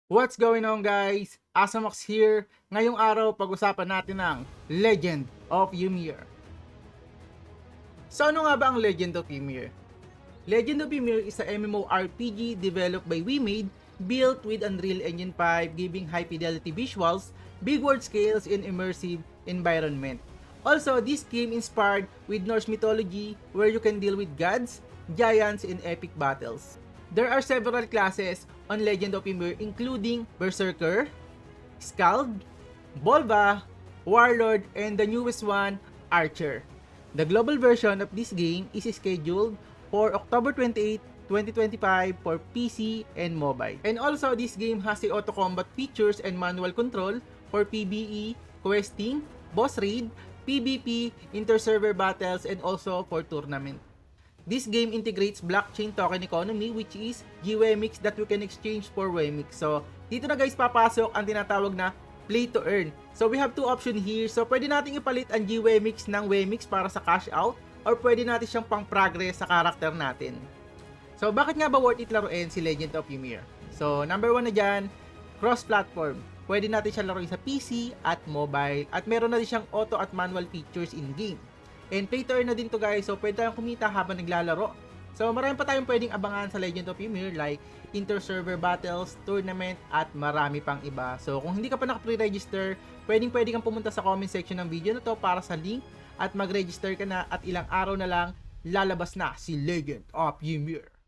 What's going on guys? Asamox here. Ngayong araw pag-usapan natin ang Legend of Ymir. So ano nga ba ang Legend of Ymir? Legend of Ymir is a MMORPG developed by WeMade, built with Unreal Engine 5, giving high fidelity visuals, big world scales, and immersive environment. Also, this game inspired with Norse mythology where you can deal with gods, giants, and epic battles. There are several classes on Legend of Ymir including Berserker, Skald, Volva, Warlord, and the newest one, Archer. The global version of this game is scheduled for October 28, 2025 for PC and mobile. And also, this game has the auto combat features and manual control for PvE, questing, boss raid, PvP, inter-server battles, and also for tournament. This game integrates blockchain token economy which is GWemix that we can exchange for Wemix. So, dito na guys papasok ang tinatawag na play to earn. So, we have two options here. So, pwede natin ipalit ang GWemix ng Wemix para sa cash out or pwede natin siyang pang-progress sa character natin. So, bakit nga ba worth it laruin si Legend of Ymir? So, number one na dyan, cross-platform. Pwede natin siya laruin sa PC at mobile at meron na din siyang auto at manual features in-game. And play to earn na din to guys, so pwede tayong kumita habang naglalaro. So marami pa tayong pwedeng abangan sa Legend of Ymir like inter-server battles, tournament, at marami pang iba. So kung hindi ka pa naka-pre-register, pwede kang pumunta sa comment section ng video na to para sa link at mag-register ka na at ilang araw na lang lalabas na si Legend of Ymir.